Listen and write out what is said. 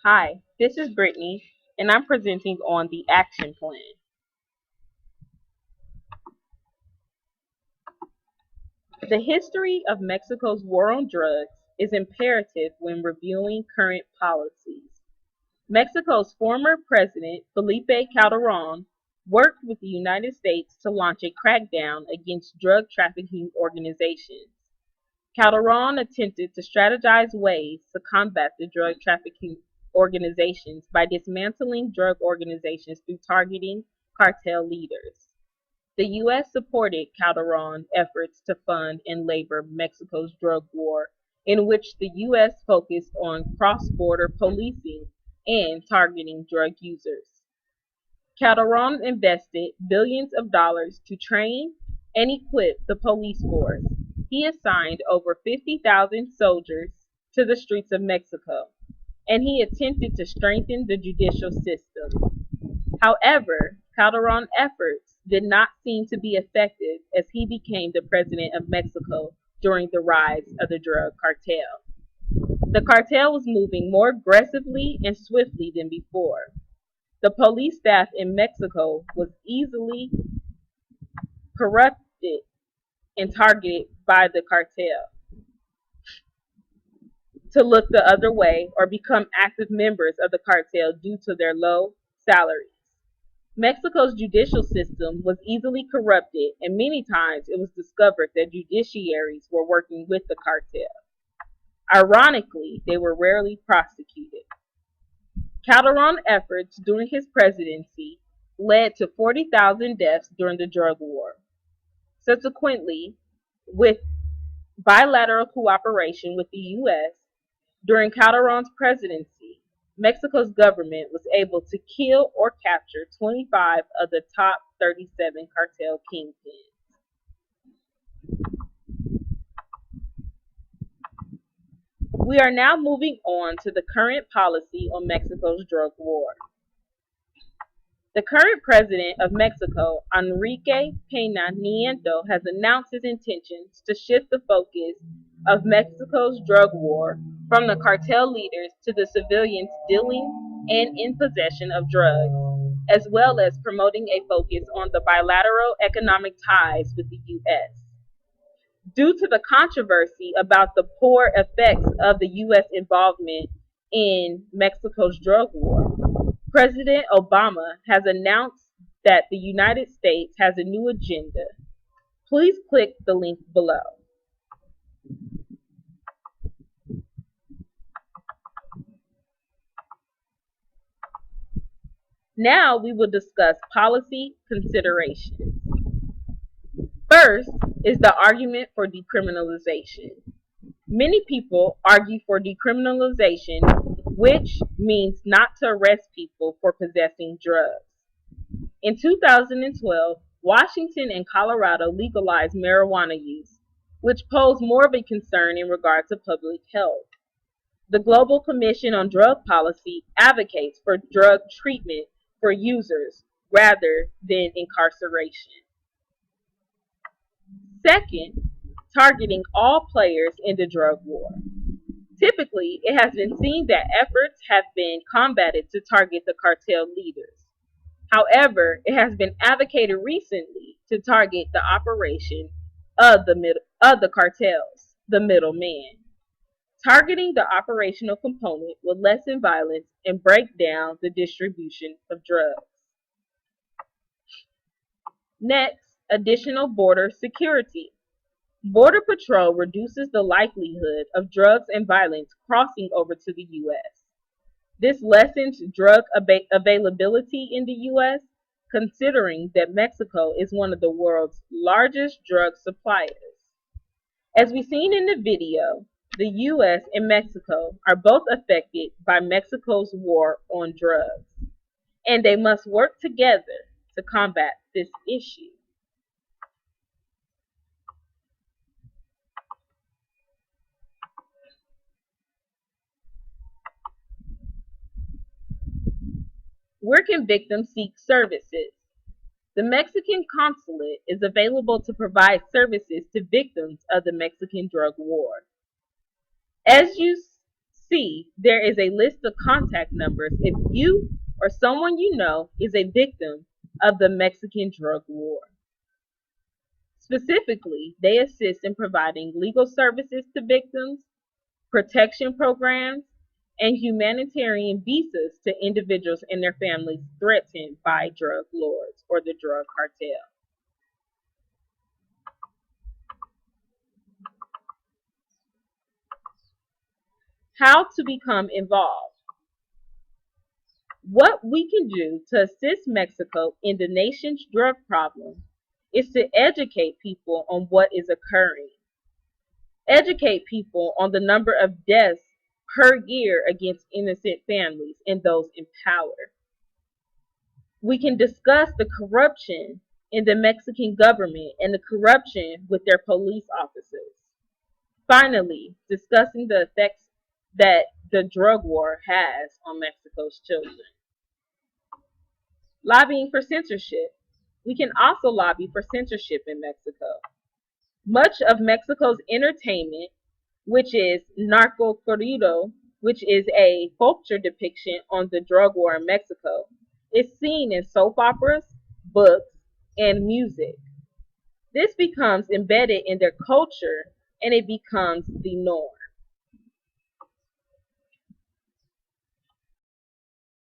Hi, this is Brittany, and I'm presenting on the action plan. The history of Mexico's war on drugs is imperative when reviewing current policies. Mexico's former president, Felipe Calderon, worked with the United States to launch a crackdown against drug trafficking organizations. Calderon attempted to strategize ways to combat the drug trafficking organizations by dismantling drug organizations through targeting cartel leaders. The U.S. supported Calderon's efforts to fund and labor Mexico's drug war, in which the U.S. focused on cross-border policing and targeting drug users. Calderon invested billions of dollars to train and equip the police force. He assigned over 50,000 soldiers to the streets of Mexico, and he attempted to strengthen the judicial system. However, Calderon's efforts did not seem to be effective as he became the president of Mexico during the rise of the drug cartel. The cartel was moving more aggressively and swiftly than before. The police staff in Mexico was easily corrupted and targeted by the cartel to look the other way or become active members of the cartel due to their low salaries. Mexico's judicial system was easily corrupted, and many times it was discovered that judiciaries were working with the cartel. Ironically, they were rarely prosecuted. Calderon's efforts during his presidency led to 40,000 deaths during the drug war. Subsequently, with bilateral cooperation with the U.S., during Calderon's presidency, Mexico's government was able to kill or capture 25 of the top 37 cartel kingpins. We are now moving on to the current policy on Mexico's drug war. The current president of Mexico, Enrique Peña Nieto, has announced his intentions to shift the focus of Mexico's drug war from the cartel leaders to the civilians dealing and in possession of drugs, as well as promoting a focus on the bilateral economic ties with the U.S. Due to the controversy about the poor effects of the U.S. involvement in Mexico's drug war, President Obama has announced that the United States has a new agenda. Please click the link below. Now we will discuss policy considerations. First is the argument for decriminalization. Many people argue for decriminalization, which means not to arrest people for possessing drugs. In 2012, Washington and Colorado legalized marijuana use, which posed more of a concern in regard to public health. The Global Commission on Drug Policy advocates for drug treatment for users rather than incarceration. Second, targeting all players in the drug war. Typically, it has been seen that efforts have been combated to target the cartel leaders. However, it has been advocated recently to target the operation of the cartels, the middleman. Targeting the operational component would lessen violence and break down the distribution of drugs. Next, additional border security. Border Patrol reduces the likelihood of drugs and violence crossing over to the U.S. This lessens drug availability in the U.S., considering that Mexico is one of the world's largest drug suppliers. As we've seen in the video, the U.S. and Mexico are both affected by Mexico's war on drugs, and they must work together to combat this issue. Where can victims seek services? The Mexican consulate is available to provide services to victims of the Mexican drug war. As you C. There is a list of contact numbers if you or someone you know is a victim of the Mexican drug war. Specifically, they assist in providing legal services to victims, protection programs, and humanitarian visas to individuals and their families threatened by drug lords or the drug cartel. How to become involved. What we can do to assist Mexico in the nation's drug problem is to educate people on what is occurring. Educate people on the number of deaths per year against innocent families and those in power. We can discuss the corruption in the Mexican government and the corruption with their police officers. Finally, discussing the effects that the drug war has on Mexico's children. Lobbying for censorship. We can also lobby for censorship in Mexico. Much of Mexico's entertainment, which is narco corrido, which is a culture depiction on the drug war in Mexico, is seen in soap operas, books, and music. This becomes embedded in their culture and it becomes the norm.